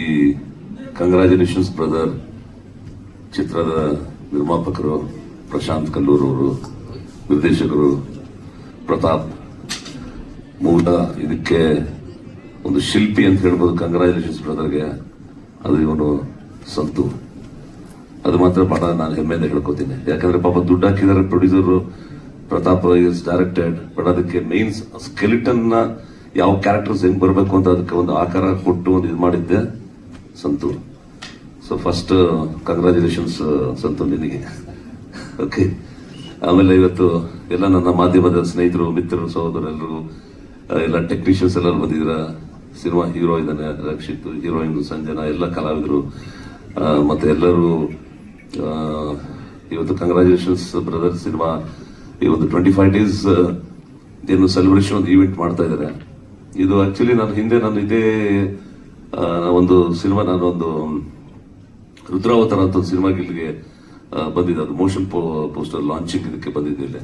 ಈ congratulations brother ಚಿತ್ರದ ನಿರ್ಮಾಪಕರು ಪ್ರಶಾಂತ್ ಕಲ್ಲೂರ್ ಅವರು, ನಿರ್ದೇಶಕರು ಪ್ರತಾಪ್, ಮೂಲ ಇದಕ್ಕೆ ಒಂದು ಶಿಲ್ಪಿ ಅಂತ ಹೇಳ್ಬೋದು. ಕಂಗ್ರಾಚುಲೇಷನ್ಸ್ ಬ್ರದರ್ಗೆ. ಅದು ಇವನು ಸಂತು. ಅದು ಮಾತ್ರ ಬಹಳ ನಾನು ಹೆಮ್ಮೆಯಿಂದ ಹೇಳ್ಕೊತೀನಿ. ಯಾಕಂದ್ರೆ ಪಾಪ ದುಡ್ಡು ಹಾಕಿದ್ದಾರೆ producer Pratap is directed, but ಅದಕ್ಕೆ ಮೇನ್ ಸ್ಕೆಲಿಟನ್ ನ ಯಾವ ಕ್ಯಾರೆಕ್ಟರ್ಸ್ ಹೆಂಗ್ ಬರಬೇಕು ಅಂತ ಅದಕ್ಕೆ ಒಂದು ಆಕಾರ ಕೊಟ್ಟು ಒಂದು ಇದು ಮಾಡಿದ್ದೆ ಸಂತು. ಸೊ ಫಸ್ಟ್ ಕಂಗ್ರಾಚುಲೇಷನ್ಸ್ ಸಂತು ನಿನಗೆ. ಓಕೆ. ಆಮೇಲೆ ಇವತ್ತು ಎಲ್ಲ ನನ್ನ ಮಾಧ್ಯಮದ ಸ್ನೇಹಿತರು, ಮಿತ್ರರು, ಸಹೋದರರು, ಎಲ್ಲ ಟೆಕ್ನಿಷಿಯನ್ಸ್ ಎಲ್ಲರೂ ಬಂದಿದ್ರ. ಸಿನಿಮಾ ಹೀರೋ ಇದ್ದಾನೆ ರಕ್ಷಿತ್, ಹೀರೋಯಿನ್ ಸಂಜನಾ, ಎಲ್ಲ ಕಲಾವಿದರು, ಮತ್ತೆ ಎಲ್ಲರೂ ಇವತ್ತು ಕಂಗ್ರಾಚುಲೇಷನ್ಸ್ ಬ್ರದರ್ ಸಿನಿಮಾ ಈ ಒಂದು 25 days ಏನು ಸೆಲೆಬ್ರೇಷನ್ ಒಂದು ಈವೆಂಟ್ ಮಾಡ್ತಾ ಇದ್ದಾರೆ. ಇದು ಆಕ್ಚುಲಿ ನಾನು ಹಿಂದೆ ನಾನು ಇದೇ ಒಂದು ಸಿನಿಮಾ, ನಾನೊಂದು ರುದ್ರಾವತಾರ ಅಂತ ಒಂದು ಸಿನಿಮಾಗೆ ಇಲ್ಲಿಗೆ ಬಂದಿದ್ದೆ. ಅದು ಮೋಷನ್ ಪೋಸ್ಟರ್ ಲಾಂಚಿಂಗ್ ಇದಕ್ಕೆ ಬಂದಿದ್ದಿಲ್ಲ.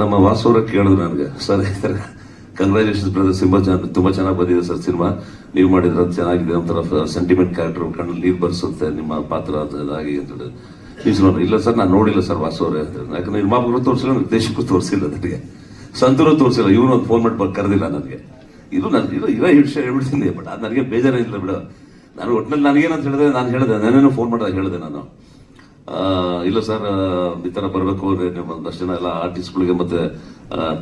ನಮ್ಮ ವಾಸವರ ಕೇಳಿದ್ರು ನನಗೆ, ಸರ್ ಈ ಥರ ಕಂಗ್ರಾಚುಲೇಷನ್ಸ್ ಬ್ರದರ್ ತುಂಬಾ ಚೆನ್ನಾಗಿ ಬಂದಿದೆ ಸರ್ ಸಿನಿಮಾ, ನೀವು ಮಾಡಿದ್ರೆ ಅದು ಚೆನ್ನಾಗಿದೆ, ಒಂಥರ ಸೆಂಟಿಮೆಂಟ್ ಕ್ಯಾರೆಕ್ಟರ್, ಕಣ್ಣಲ್ಲಿ ನೀರು ಬರ್ಸುತ್ತೆ ನಿಮ್ಮ ಪಾತ್ರ ಹಾಗೆ ಅಂತ ಹೇಳಿದ್ರು. ಇಲ್ಲ ಸರ್ ನಾನು ನೋಡಿಲ್ಲ ಸರ್ ವಾಸವರೇ ಅಂತ ಹೇಳಿದ್ರು. ಯಾಕಂದ್ರೆ ನಿರ್ಮಾಪಕರು ತೋರಿಸಿಲ್ಲ, ನಿರ್ದೇಶಕರು ತೋರಿಸಿಲ್ಲ, ನನಗೆ ಸಂತೂರು ತೋರಿಸಿಲ್ಲ, ಇವನು ಒಂದು ಫೋನ್ ಮಾಡಿ ಕರೆದಿಲ್ಲ ನನಗೆ. ಇದು ಇರೋ ವಿಷಯ ಹೇಳ್ಬಿಡ್ತೀನಿ, ಬಟ್ ಅದು ನನಗೆ ಬೇಜಾರೇನಿಲ್ಲ ಬಿಡು. ನಾನು ಒಟ್ಟಿನಲ್ಲಿ ನನಗೇನಂತ ಹೇಳಿದೆ, ನಾನು ಹೇಳಿದೆ, ನಾನೇನೋ ಫೋನ್ ಮಾಡಿದಾಗ ಹೇಳಿದೆ ನಾನು, ಇಲ್ಲ ಸರ್ ಈ ತರ ಬರಬೇಕು, ಒಂದಷ್ಟು ಜನ ಎಲ್ಲ ಆರ್ಟಿಸ್ಟ್ಗಳಿಗೆ ಮತ್ತೆ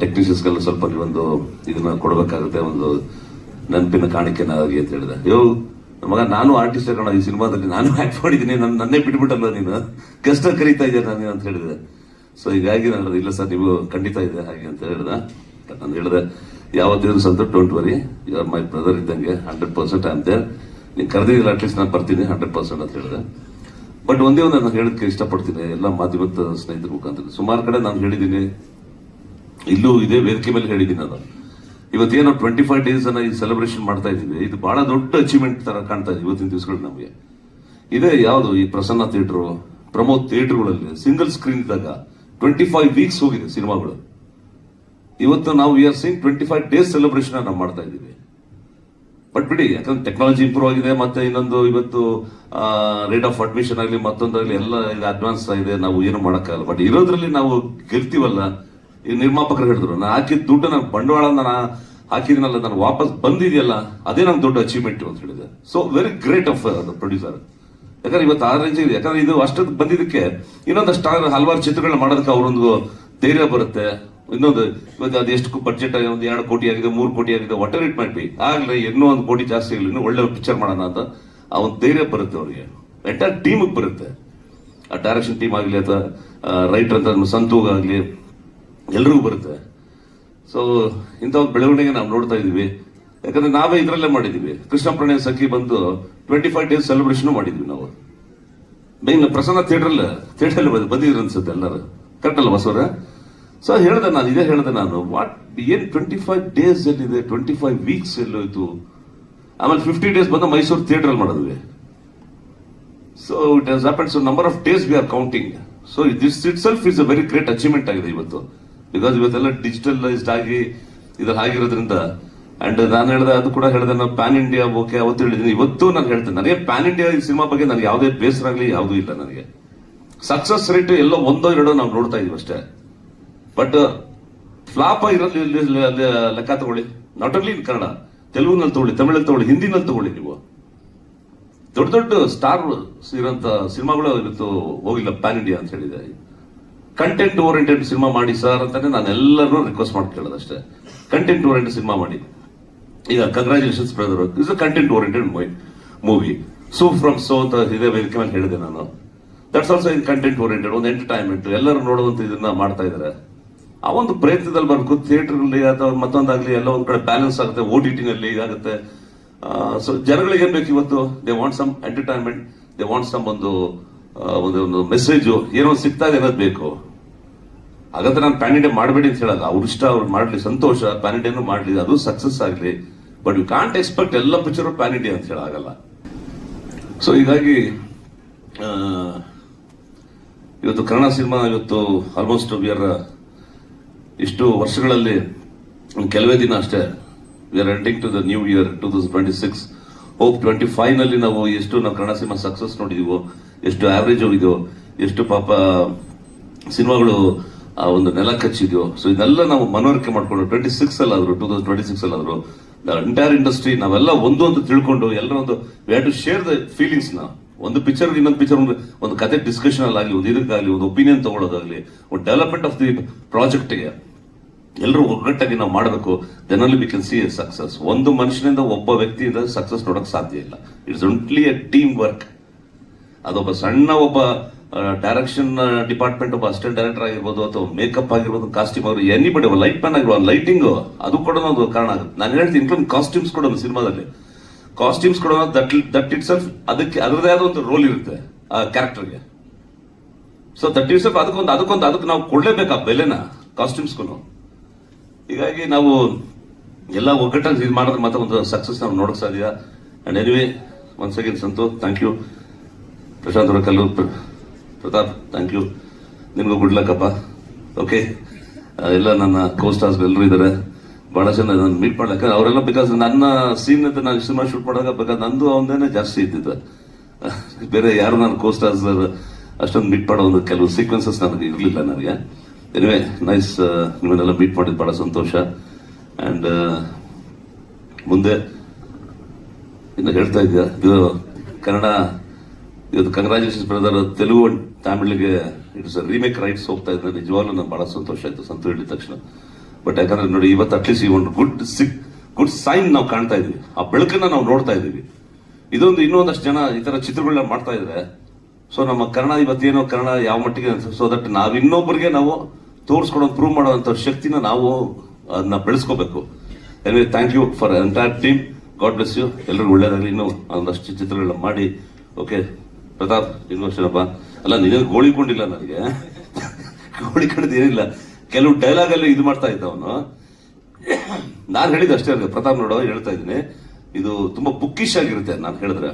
ಟೆಕ್ನಿಷಿಯನ್ಸ್ಗೆಲ್ಲ ಸ್ವಲ್ಪ ನೀವೊಂದು ಇದನ್ನ ಕೊಡಬೇಕಾಗುತ್ತೆ, ಒಂದು ನೆನಪಿನ ಕಾಣಿಕೆನಾಗಿ ಅಂತ ಹೇಳಿದೆ. ಮಗ ನಾನು ಆರ್ಟಿಸ್ಟ್ ಕಣ, ಈ ಸಿನಿಮಾದಲ್ಲಿ ನಾನು ಆಕ್ಟ್ ಮಾಡಿದ್ದೀನಿ, ನನ್ನೇ ಬಿಟ್ಬಿಟ್ಟಲ್ಲ ನೀನು, ಕಷ್ಟ ಕರೀತಾ ಇದ್ದೆ ನಾನು ಅಂತ ಹೇಳಿದೆ. ಸೊ ಹೀಗಾಗಿ ನಾನು ಇಲ್ಲ ಸರ್ ನೀವು ಖಂಡಿತ ಇದೆ ಹಾಗೆ ಅಂತ ಹೇಳಿದೆ. ನಾನು ಹೇಳಿದೆ ಯಾವತ್ತಿದ್ರು Santha don't worry, you are my brother ಇದ್ದಂಗೆ, 100% ಐ ಆಮ್ ದೇರ್. ನೀನು ಕರೆದಿಲ್ಲ ಅಟ್ಲೀಸ್ಟ್ ನಾನು ಬರ್ತೀನಿ 100% ಅಂತ ಹೇಳಿದೆ. ಬಟ್ ಒಂದೇ ಒಂದು ನಾನು ಹೇಳಕ್ಕೆ ಇಷ್ಟಪಡ್ತೀನಿ ಎಲ್ಲ ಮಾಧ್ಯಮದ ಸ್ನೇಹಿತರ ಮುಖಾಂತರ. ಸುಮಾರು ಕಡೆ ನಾನು ಹೇಳಿದ್ದೀನಿ, ಇಲ್ಲೂ ಇದೇ ವೇದಿಕೆ ಮೇಲೆ ಹೇಳಿದ್ದೀನಿ ನಾನು. ಇವತ್ತೇನೋ 25 days ಅನ್ನ ಈ ಸೆಲೆಬ್ರೇಷನ್ ಮಾಡ್ತಾ ಇದ್ದೀವಿ, ಇದು ಬಹಳ ದೊಡ್ಡ ಅಚೀವ್ಮೆಂಟ್ ತರ ಕಾಣ್ತಾ ಇದೆ ಇವತ್ತಿನ ದಿವಸಗಳು ನಮಗೆ. ಇದೇ ಯಾವುದು ಈ ಪ್ರಸನ್ನ ಥಿಯೇಟರ್, ಪ್ರಮೋದ್ ಥಿಯೇಟರ್ಗಳಲ್ಲಿ ಸಿಂಗಲ್ ಸ್ಕ್ರೀನ್ ಇದ್ದಾಗ 25 weeks ಹೋಗಿದೆ ಸಿನಿಮಾಗಳು. ಇವತ್ತು ನಾವು we are seeing 25 days celebration ನಾವು ಮಾಡ್ತಾ ಇದ್ದೀವಿ. ಬಟ್ ಬಿಡಿ, ಯಾಕಂದ್ರೆ ಟೆಕ್ನಾಲಜಿ ಇಂಪ್ರೂವ್ ಆಗಿದೆ, ಮತ್ತೆ ಇನ್ನೊಂದು ಇವತ್ತು ರೇಟ್ ಆಫ್ ಅಡ್ಮಿಷನ್ ಆಗಲಿ ಮತ್ತೊಂದಾಗಲಿ ಎಲ್ಲ ಅಡ್ವಾನ್ಸ್ ಆಗಿದೆ, ನಾವು ಏನು ಮಾಡೋಕ್ಕಾಗಲ್ಲ. ಬಟ್ ಇರೋದ್ರಲ್ಲಿ ನಾವು ಗೆಲ್ತೀವಲ್ಲ. ಈ ನಿರ್ಮಾಪಕರು ಹೇಳಿದ್ರು, ನಾನು ಹಾಕಿದ ದುಡ್ಡು, ನಾನು ಬಂಡವಾಳ ನಾನು ಹಾಕಿದ್ನಲ್ಲ, ನಾನು ವಾಪಸ್ ಬಂದಿದೆಯಲ್ಲ, ಅದೇ ನಂಗೆ ದೊಡ್ಡ ಅಚೀವ್ಮೆಂಟ್ ಅಂತ ಹೇಳಿದೆ. So very great of producer. ಯಾಕಂದ್ರೆ ಇವತ್ತು ಆ ರೇಂಜ್ ಇದೆ. ಯಾಕಂದ್ರೆ ಇದು ಅಷ್ಟೊಂದು ಬಂದಿದ್ದಕ್ಕೆ ಇನ್ನೊಂದಷ್ಟು ಹಲವಾರು ಚಿತ್ರಗಳನ್ನ ಮಾಡೋದಕ್ಕೆ ಅವರೊಂದು ಧೈರ್ಯ ಬರುತ್ತೆ. ಇನ್ನೊಂದು ಇವತ್ತು ಅದು ಎಷ್ಟು ಬಡ್ಜೆಟ್ ಆಗಿದೆ, ಒಂದು 2 ಕೋಟಿ ಆಗಿದೆ, 3 ಕೋಟಿ ಆಗಿದೆ, what ever it might be, ಆಗ್ಲೇ ಇನ್ನೂ 1 ಕೋಟಿ ಜಾಸ್ತಿ ಆಗಲಿ, ಇನ್ನೂ ಒಳ್ಳೆ ಪಿಕ್ಚರ್ ಮಾಡೋಣ ಅಂತ ಆ ಒಂದು ಧೈರ್ಯ ಬರುತ್ತೆ ಅವರಿಗೆ. ಎಂಟೈರ್ ಟೀಮಿಗೆ ಬರುತ್ತೆ. ಆ ಡೈರೆಕ್ಷನ್ ಟೀಮ್ ಆಗಲಿ ಅಥವಾ ರೈಟರ್ ಅಂತ ಸಂತೂಗಾಗ್ಲಿ ಎಲ್ರಿಗೂ ಬರುತ್ತೆ. ಸೊ ಇಂಥ ಒಂದು ಬೆಳವಣಿಗೆ ನಾವು ನೋಡ್ತಾ ಇದೀವಿ. ಯಾಕಂದ್ರೆ ನಾವೇ ಇದರಲ್ಲೇ ಮಾಡಿದೀವಿ. ಕೃಷ್ಣ ಪ್ರಣಯ ಸಖಿ ಬಂದು 25 days ಸೆಲೆಬ್ರೇಷನ್ ಮಾಡಿದ್ವಿ ನಾವು. ಮೇನ್ ಪ್ರಸನ್ನ ಥಿಯೇಟರ್ ಬಂದಿದ್ರು ಅನ್ಸುತ್ತೆ ಎಲ್ಲರೂ, ಕರೆಕ್ಟ್ ಅಲ್ಲ ಬಸವರ? ಸೊ ಹೇಳಿದೆ ನಾನು, ಇದೇ ಹೇಳಿದೆ ನಾನು, ವಾಟ್ ಏನ್ 25 days ಎಲ್ಲಿದೆ, 25 weeks ಎಲ್ಲೋಯ್ತು. ಆಮೇಲೆ 50 days ಬಂದು ಮೈಸೂರು ಥಿಯೇಟರ್ ಅಲ್ಲಿ ಮಾಡಿದ್ವಿ. So it has happened. So number of days we are counting. So this it self is a very great achievement ಆಗಿದೆ ಇವತ್ತು. ಬಿಕಾಸ್ ಇವತ್ತೆಲ್ಲ ಡಿಜಿಟಲೈಸ್ಡ್ ಆಗಿ ಇದ್ರಲ್ಲಿ ಆಗಿರೋದ್ರಿಂದ. ಅಂಡ್ ನಾನು ಹೇಳಿದೆ, ಅದು ಕೂಡ ಹೇಳಿದೆ, ನಾನು ಪ್ಯಾನ್ ಇಂಡಿಯಾ ಓಕೆ ಅವತ್ತು ಹೇಳಿದ್ದೀನಿ, ಇವತ್ತು ನಾನು ಹೇಳ್ತೇನೆ, ನನಗೆ ಪ್ಯಾನ್ ಇಂಡಿಯಾ ಈ ಸಿನಿಮಾ ಬಗ್ಗೆ ನನಗೆ ಯಾವುದೇ ಬೇಸರ ಆಗಲಿ ಯಾವುದೂ ಇಲ್ಲ. ನನಗೆ ಸಕ್ಸಸ್ ರೇಟ್ ಎಲ್ಲೋ 1-2 ನಾವು ನೋಡ್ತಾ ಇದೀವಿ ಅಷ್ಟೇ. ಬಟ್ ಫ್ಲಾಪ್ ಇರೋದು ಲೆಕ್ಕ ತಗೊಳ್ಳಿ. ನಾಟ್ ಓನ್ಲಿ ಇನ್ ಕನ್ನಡ, ತೆಲುಗುನಲ್ಲಿ ತಗೊಳ್ಳಿ, ತಮಿಳಲ್ಲಿ ತಗೊಳ್ಳಿ, ಹಿಂದಿನಲ್ಲಿ ತಗೊಳ್ಳಿ. ನೀವು ದೊಡ್ಡ ದೊಡ್ಡ ಸ್ಟಾರ್ ಇರೋಂತ ಸಿನಿಮಾಗಳು ಇವತ್ತು ಹೋಗಿಲ್ಲ ಪ್ಯಾನ್ ಇಂಡಿಯಾ ಅಂತ ಹೇಳಿದೆ. ಕಂಟೆಂಟ್ ಓರಿಯೆಂಟೆಡ್ ಸಿನಿಮಾ ಮಾಡಿ ಸರ್ ಅಂತಾನೆ ನಾನು ಎಲ್ಲರೂ ರಿಕ್ವೆಸ್ಟ್ ಮಾಡಿ ಕೇಳೋದಷ್ಟೇ. ಕಂಟೆಂಟ್ ಓರಿಯೆಂಟೆಡ್ ಸಿನಿಮಾ ಮಾಡಿ. ಈಗ congratulations brother is a content oriented movie. So from so ಅಂತ ಇದೇ ವೇದಿಕೆ ಮೇಲೆ ಹೇಳಿದೆ ನಾನು. That's also in content oriented, ಒಂದು ಎಂಟರ್ಟೈನ್ಮೆಂಟ್, ಎಲ್ಲರೂ ನೋಡುವಂತ ಇದನ್ನ ಮಾಡ್ತಾ ಇದ್ದಾರೆ. ಆ ಒಂದು ಪ್ರಯತ್ನದಲ್ಲಿ ಬರಬೇಕು. ಥಿಯೇಟರ್ ಅಲ್ಲಿ ಅಥವಾ ಮತ್ತೊಂದಾಗ್ಲಿ ಎಲ್ಲ ಒಂದ್ ಕಡೆ ಬ್ಯಾಲೆನ್ಸ್ ಆಗುತ್ತೆ, OTT ನಲ್ಲಿ ಇದಾಗುತ್ತೆ. ಸೊ ಜನಗಳಿಗೆ ಏನ್ ಬೇಕು ಇವತ್ತು? They want some entertainment, they want some ಒಂದು ಮೆಸೇಜ್ ಏನೋ ಸಿಗ್ತಾ ಇದೆ ಅನ್ನೋದು ಬೇಕು. ಹಾಗಾದ್ರೆ ನಾನು ಪ್ಯಾನ್ ಇಂಡಿಯಾ ಮಾಡಬೇಡಿ ಅಂತ ಹೇಳಲ್ಲ, ಅವ್ರ ಇಷ್ಟ, ಅವ್ರು ಮಾಡ್ಲಿ, ಸಂತೋಷ, ಪ್ಯಾನ್ ಇಂಡಿಯಾನು ಮಾಡ್ಲಿ, ಅದು ಸಕ್ಸಸ್ ಆಗಲಿ. ಬಟ್ ಯು ಕಾಂಟ್ ಎಕ್ಸ್ಪೆಕ್ಟ್ ಎಲ್ಲ ಪಿಕ್ಚರ್ ಪ್ಯಾನ್ ಇಂಡಿಯಾ ಅಂತ ಹೇಳಾಗಲ್ಲ. ಸೊ ಹೀಗಾಗಿ ಇವತ್ತು ಕನ್ನಡ ಸಿನಿಮಾ ಇವತ್ತು ಆಲ್ಮೋಸ್ಟ್ ಇಷ್ಟು ವರ್ಷಗಳಲ್ಲಿ ಕೆಲವೇ ದಿನ ಅಷ್ಟೇ, we are entering to the new year 2026. Hope 25 ನಲ್ಲಿ ನಾವು ಕನ್ನಡ ಸಿನಿಮಾ ಸಕ್ಸಸ್ ನೋಡಿದೀವೋ, ಎಷ್ಟು ಆವರೇಜ್ ಹೋಗಿದೆಯೋ, ಎಷ್ಟು ಪಾಪ ಸಿನಿಮಾಗಳು ಆ ಒಂದು ನೆಲ ಕಚ್ಚಿದ್ಯೋ. ಸೊ ಇದೆಲ್ಲ ನಾವು ಮನವರಿಕೆ ಮಾಡ್ಕೊಂಡು 2026 ಅಲ್ಲಾದ್ರು ಎಂಟೈರ್ ಇಂಡಸ್ಟ್ರಿ ನಾವೆಲ್ಲ ಒಂದು ಅಂತ ತಿಳ್ಕೊಂಡು ಎಲ್ಲರ ಒಂದು we have to share the feelings ನ. ಒಂದು ಪಿಕ್ಚರ್ ಇನ್ನೊಂದು ಪಿಕ್ಚರ್ ಒಂದು ಕತೆ ಡಿಸ್ಕಷನ್ ಅಲ್ಲಿ ಒಂದು ಇದಕ್ಕಾಗಲಿ, ಒಂದು ಒಪಿನಿಯನ್ ತಗೊಳ್ಳೋದಾಗ್ಲಿ, ಒಂದು ಡೆವಲಪ್ಮೆಂಟ್ ಆಫ್ ದಿ ಪ್ರಾಜೆಕ್ಟ್ಗೆ ಎಲ್ಲರೂ ಒಗ್ಗಟ್ಟಾಗಿ ನಾವು ಮಾಡಬೇಕು. Then only we can see a success. ಒಂದು ಮನುಷ್ಯನಿಂದ ಒಬ್ಬ ವ್ಯಕ್ತಿಯಿಂದ ಸಕ್ಸಸ್ ನೋಡಕ್ ಸಾಧ್ಯ ಇಲ್ಲ. It's only a team work. ಅದೊಬ್ಬ ಸಣ್ಣ ಒಬ್ಬ ಡೈರೆಕ್ಷನ್ ಡಿಪಾರ್ಟ್ಮೆಂಟ್ ಒಬ್ಬ ಅಸಿಸ್ಟೆಂಟ್ ಡೈರೆಕ್ಟರ್ ಆಗಿರ್ಬೋದು, ಅಥವಾ ಮೇಕಪ್ ಆಗಿರ್ಬೋದು, ಕಾಸ್ಟ್ಯೂಮ್ ಆಗಿರ್ಬೋದು, ಎನಿಬಡಿ ಒಬ್ಬ ಲೈಟ್ ಮ್ಯಾನ್ ಆಗಿರ್ಬೋದು, ಲೈಟಿಂಗ್ ಅದು ಕೂಡ ಒಂದು ಕಾರಣ ಆಗುತ್ತೆ. ನಾನು ಹೇಳ್ತೀನಿ, ಇನ್ಕ್ಲೂಡ್ ಕಾಸ್ಟ್ಯೂಮ್ಸ್ ಕೂಡ ಸಿನಿಮಾದಲ್ಲಿ ಕಾಸ್ಟ್ಯೂಮ್ಸ್ ಕೂಡ ದಟ್ ಇಟ್ ಸೆಲ್ಫ್ ಅದಕ್ಕೆ ಅದರದೇ ಆದ ಒಂದು ರೋಲ್ ಇರುತ್ತೆ ಆ ಕ್ಯಾರೆಕ್ಟರ್ಗೆ. ಸೊ ದಟ್ ಇಟ್ ಸೆಲ್ಫ್ ಅದಕ್ಕೆ ನಾವು ಕೊಡ್ಲೇಬೇಕು ಆ ಬೆಲೆನ ಕಾಸ್ಟ್ಯೂಮ್ಸ್ಗೂ. ಹೀಗಾಗಿ ನಾವು ಎಲ್ಲ ಒಗ್ಗಟ್ಟಾಗಿ ಇದು ಮಾಡಿದ್ರೆ ಮಾತ್ರ ಒಂದು ಸಕ್ಸಸ್ ನಾವು ನೋಡಕ್ ಸಾಧ್ಯ. And anyway once again Santhu, thank you. Prashanth ಅವರ ಕಲ್ಲು, ಪ್ರತಾಪ್ ಥ್ಯಾಂಕ್ ಯು. ನಿಮ್ಗೂ ಗುಡ್ ಲಕ್ ಅಪ್ಪ. ಓಕೆ, ಎಲ್ಲ ನನ್ನ ಕೋಸ್ಟಾರ್ಸ್ ಎಲ್ಲರೂ ಇದ್ದಾರೆ. ಬಹಳ ಜನ ನಾನು ಮೀಟ್ ಮಾಡ್ಲಿಕ್ಕೆ ಅವರೆಲ್ಲ ಬಿಕಾಸ್ ನನ್ನ ಸೀನ್ ಅಂತ ನಾನು ಸಿನಿಮಾ ಶೂಟ್ ಮಾಡುವಾಗ ಬೇಕಾದ್ರೆ ನಂದು ಅವನದೇನೆ ಜಾಸ್ತಿ ಇದ್ದಿದ್ದು. ಬೇರೆ ಯಾರು ನಾನು ಕೋಸ್ಟಾರ್ಸ್ ಅಷ್ಟೊಂದು ಮೀಟ್ ಮಾಡೋ ಒಂದು ಕೆಲವು ಸೀಕ್ವೆನ್ಸಸ್ ನನಗೆ ಇರಲಿಲ್ಲ ನನಗೆ. ಎನಿವೇ ನೈಸ್, ನಿಮ್ಮನ್ನೆಲ್ಲ ಮೀಟ್ ಮಾಡಿದ್ದು ಬಹಳ ಸಂತೋಷ. ಅಂಡ್ ಮುಂದೆ ಇನ್ನು ಹೇಳ್ತಾ ಇದ್ದೆ, ಇದು ಕನ್ನಡ ಇವತ್ತು ಕಂಗ್ರಾಚುಲೇಷನ್ಸ್ ಬ್ರದರ್, ತೆಲುಗು ಅಂಡ್ ತಮಿಳಿಗೆ ಇಟ್ಸ್ ರೀಮೇಕ್ ರೈಟ್ಸ್ ಹೋಗ್ತಾ ಇದ್ರೆ ನಿಜವಾಗ್ಲೂ ನಂಗೆ ಬಹಳ ಸಂತೋಷ ಆಯ್ತು ಸಂತು ಹೇಳಿದ ತಕ್ಷಣ. ಬಟ್ ಯಾಕಂದ್ರೆ ನೋಡಿ, ಇವತ್ತು ಅಟ್ಲೀಸ್ಟ್ ಈ ಒಂದು ಗುಡ್ ಸೈನ್ ನಾವು ಕಾಣ್ತಾ ಇದೀವಿ, ಆ ಬೆಳಕನ್ನ ನಾವು ನೋಡ್ತಾ ಇದೀವಿ. ಇದೊಂದು ಇನ್ನೊಂದಷ್ಟು ಜನ ಈ ತರ ಚಿತ್ರಗಳನ್ನ ಮಾಡ್ತಾ ಇದ್ರೆ, ಸೊ ನಮ್ಮ ಕನ್ನಡ ಇವತ್ತೇನೋ ಕನ್ನಡ ಯಾವ ಮಟ್ಟಿಗೆ, ಸೊ ದಟ್ ನಾವ್ ಇನ್ನೊಬ್ಬರಿಗೆ ನಾವು ತೋರಿಸ್ಕೊಡೋ ಪ್ರೂವ್ ಮಾಡುವಂತ ಶಕ್ತಿನ ನಾವು ಅದನ್ನ ಬೆಳೆಸ್ಕೋಬೇಕು. Anyway thank you for entire team. God bless you. ಎಲ್ಲರಿಗೂ ಒಳ್ಳೇದಾಗಲಿ. ಇನ್ನೂ ಒಂದಷ್ಟು ಚಿತ್ರಗಳನ್ನ ಮಾಡಿ. ಓಕೆ ಪ್ರತಾಪ್, ಇನ್ನೊಷ್ಟೇನಪ್ಪ ಅಲ್ಲ, ನೀನೇನು ಗೋಳಿಕೊಂಡಿಲ್ಲ ನನಗೆ, ಗೋಳಿ ಕಡ್ದು ಏನಿಲ್ಲ. ಕೆಲವು ಡೈಲಾಗ್ ಅಲ್ಲಿ ಇದು ಮಾಡ್ತಾ ಇದ್ದ ಅವನು. ನಾನು ಹೇಳಿದ ಅಷ್ಟೇ ಪ್ರತಾಪ್ ನೋಡೋ ಹೇಳ್ತಾ ಇದ್ದೀನಿ, ಇದು ತುಂಬಾ ಬುಕ್ಕಿಶ್ ಆಗಿರುತ್ತೆ. ನಾನು ಹೇಳಿದ್ರೆ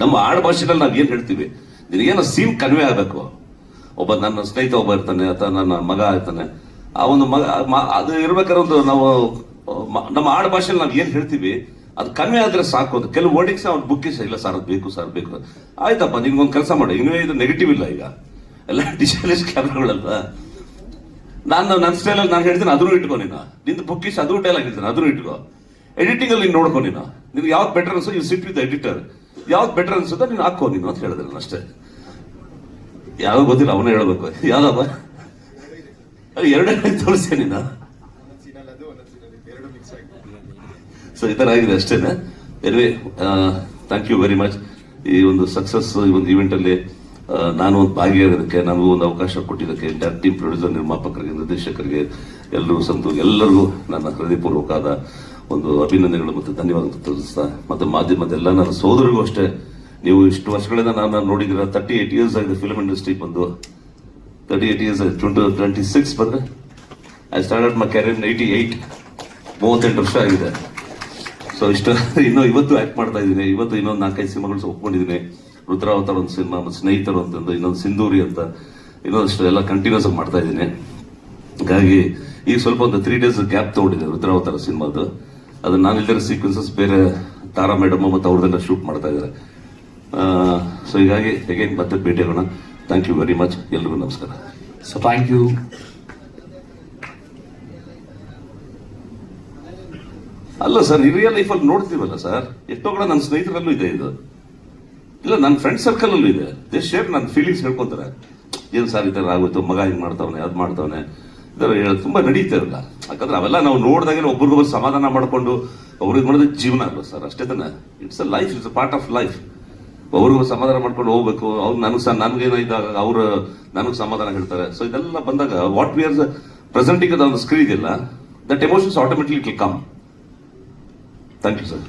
ನಮ್ಮ ಆಡ ಭಾಷೆನಲ್ಲಿ ನಾವ್ ಏನ್ ಹೇಳ್ತೀವಿ, ನಿನಗೇನೋ ಸೀನ್ ಕನ್ವೆ ಆಗಬೇಕು. ಒಬ್ಬ ನನ್ನ ಸ್ನೇಹಿತ ಒಬ್ಬ ಇರ್ತಾನೆ, ಅಥವಾ ನನ್ನ ಮಗ ಇರ್ತಾನೆ, ಆ ಒಂದು ಮಗ ಅದು ಇರ್ಬೇಕಾದ್ರೆ ಒಂದು ನಾವು ನಮ್ಮ ಆಡ ಭಾಷೆಯಲ್ಲಿ ನಾವ್ ಏನ್ ಹೇಳ್ತೀವಿ ಅದು ಕನ್ವೆ ಆದ್ರೆ ಸಾಕು. ಅದು ಕೆಲವು ವರ್ಡಿಂಗ್ಸ್ ಅವ್ನು ಬುಕ್ಕಿಶ್ ಇಲ್ಲ ಸರ್, ಅದು ಬೇಕು ಸರ್ ಬೇಕು. ಆಯ್ತಪ್ಪ, ನಿನ್ಗೊಂದು ಕೆಲಸ ಮಾಡಿ, ಇನ್ನೂ ಇದು ನೆಗೆಟಿವ್ ಇಲ್ಲ, ಈಗ ಎಲ್ಲ ಡಿಜಿಟಲೈಸ್ ಕ್ಯಾಮ್ರಾಗಳಲ್ವ. ನಾನು ನನ್ನ ಸ್ಟೈಲಲ್ಲಿ ನಾನು ಹೇಳ್ತೀನಿ, ಅದನ್ನು ಇಟ್ಕೋ ನೀನು. ನಿಂದು ಬುಕ್ಕಿಶ್ ಅದು ಡೈಲಾಗ್ ಹೇಳ್ತೀನಿ, ಅದನ್ನು ಇಟ್ಕೋ. ಎಡಿಟಿಂಗ್ ಅಲ್ಲಿ ನೀನು ನೋಡ್ಕೊ ನೀನು, ನಿನ್ಗೆ ಯಾವ್ದು ಬೆಟರ್ ಅನ್ಸೋ ಯು ಸಿಟ್ ವಿತ್ ಎಡಿಟರ್, ಯಾವ್ದು ಬೆಟರ್ ಅನ್ಸುತ್ತೋ ನೀನು ಹಾಕೋ ನೀನು ಅಂತ ಹೇಳಿದ್ರೆ ನಾನು ಅಷ್ಟೇ. ಯಾವ್ದು ಗೊತ್ತಿಲ್ಲ, ಅವನೇ ಹೇಳ್ಬೇಕು. ಯಾವ್ದಪ್ಪ ಎರಡೇ ತೋರಿಸ್ತೀಯ ನೀನು. ಸೊ ಈ ತರ ಆಗಿದೆ ಅಷ್ಟೇನೆ. Anyway thank you very much. ಈ ಒಂದು ಸಕ್ಸಸ್, ಈ ಒಂದು ಈವೆಂಟ್ ಅಲ್ಲಿ ನಾನು ಒಂದು ಭಾಗಿಯಾಗೋದಕ್ಕೆ, ನನಗೂ ಒಂದು ಅವಕಾಶ ಕೊಟ್ಟಿದ್ದಕ್ಕೆ ಎಂಟೈರ್ ಟೀಮ್, ಪ್ರೊಡ್ಯೂಸರ್, ನಿರ್ಮಾಪಕರಿಗೆ, ನಿರ್ದೇಶಕರಿಗೆ, ಎಲ್ಲರೂ ಸಂತು ಎಲ್ಲರಿಗೂ ನನ್ನ ಹೃದಯಪೂರ್ವಕವಾದ ಒಂದು ಅಭಿನಂದನೆಗಳು ಮತ್ತು ಧನ್ಯವಾದ ತಿಳಿಸ್ತಾ, ಮತ್ತೆ ಮಾಧ್ಯಮದ ಎಲ್ಲ ನನ್ನ ಸೋದರಿಗೂ ಅಷ್ಟೇ. ನೀವು ಇಷ್ಟು ವರ್ಷಗಳಿಂದ ನಾನು ನೋಡಿದಿರ. 38 years ಆಗಿದೆ ಫಿಲ್ಮ್ ಇಂಡಸ್ಟ್ರಿ ಬಂದು. 38 years ಆಯ್ತು. 2026 ಬಂದ್ರೆ ಐ ಸ್ಟಾರ್ಟೆಡ್ ಮೈ ಕ್ಯಾರಿಯರ್ 88. 38 ವರ್ಷ ಆಗಿದೆ. ಸೊ ಇಷ್ಟು ಇನ್ನೂ ಇವತ್ತು ಆಕ್ಟ್ ಮಾಡ್ತಾ ಇದ್ದೀನಿ. ಇವತ್ತು ಇನ್ನೊಂದು 4-5 ಸಿನಿಮಾಗಳು ಒಪ್ಕೊಂಡಿದ್ದೀನಿ. ರುದ್ರಾವತಾರ ಒಂದು ಸಿನಿಮಾ, ಮತ್ತು ಸ್ನೇಹಿತರು ಅಂತಂದು, ಇನ್ನೊಂದು ಸಿಂಧೂರಿ ಅಂತ, ಇನ್ನೊಂದಷ್ಟು ಎಲ್ಲ ಕಂಟಿನ್ಯೂಸ್ ಆಗಿ ಮಾಡ್ತಾ ಇದ್ದೀನಿ. ಹಾಗಾಗಿ ಈಗ ಸ್ವಲ್ಪ ಒಂದು 3 days ಗ್ಯಾಪ್ ತಗೊಂಡಿದೆ ರುದ್ರಾವತಾರ ಸಿನಿಮಾದು. ಅದನ್ನ ನಾನು ಇಲ್ಲದ ಸೀಕ್ವೆನ್ಸಸ್ ಬೇರೆ ತಾರಾ ಮೇಡಮ್ ಮತ್ತು ಅವ್ರದೆಲ್ಲ ಶೂಟ್ ಮಾಡ್ತಾ ಇದ್ದಾರೆ. ಸೊ ಹೀಗಾಗಿ ಹೇಗೆ ಮತ್ತೆ ಭೇಟಿ ಆಗೋಣ. Thank you very much. ಎಲ್ರಿಗೂ ನಮಸ್ಕಾರ. So thank you. ಅಲ್ಲ ಸರ್, ಈ ರಿಯಲ್ ಲೈಫಲ್ಲಿ ನೋಡ್ತೀವಲ್ಲ ಸರ್, ಎಷ್ಟೋ ಕಡೆ ನನ್ನ ಸ್ನೇಹಿತರಲ್ಲೂ ಇದೆ ಇದು, ಇಲ್ಲ ನನ್ನ ಫ್ರೆಂಡ್ ಸರ್ಕಲ್ ಅಲ್ಲೂ ಇದೆ. ದೇ ಶೇರ್ ನನ್ನ ಫೀಲಿಂಗ್ಸ್ ಹೇಳ್ಕೊತಾರೆ. ಏನ್ ಸರ್ ಈ ತರ ಆಗೋಯ್ತು, ಮಗ ಹಿಂಗ್ ಮಾಡ್ತಾವನೆ, ಅದ್ ಮಾಡ್ತಾವನೆ, ಇದರ ತುಂಬಾ ನಡೀತಿರಲ್ಲ. ಯಾಕಂದ್ರೆ ಅವೆಲ್ಲ ನಾವು ನೋಡಿದಾಗ ಒಬ್ರಿಗೊಬ್ಬರು ಸಮಾಧಾನ ಮಾಡ್ಕೊಂಡು ಅವ್ರಿಗೆ ಮಾಡೋದು ಜೀವನ ಅಲ್ವ ಸರ್, ಅಷ್ಟೇ ತಾನೆ. It's a life, it's a part of life. ಅವ್ರಿಗೂ ಸಮಾಧಾನ ಮಾಡ್ಕೊಂಡು ಹೋಗ್ಬೇಕು. ಅವ್ರು ನನ್ಗೇನೋ ಇದ್ದಾಗ ಅವ್ರು ನನಗೆ ಸಮಾಧಾನ ಹೇಳ್ತಾರೆ. ಸೊ ಇದೆಲ್ಲ ಬಂದಾಗ ವಾಟ್ ವಿ ಆರ್ ಪ್ರೆಸೆಂಟಿಂಗ್ ಒಂದು ಸ್ಕ್ರೀನ್ ಇದೆಯಲ್ಲ, that emotions automatically will come. Thank you sir.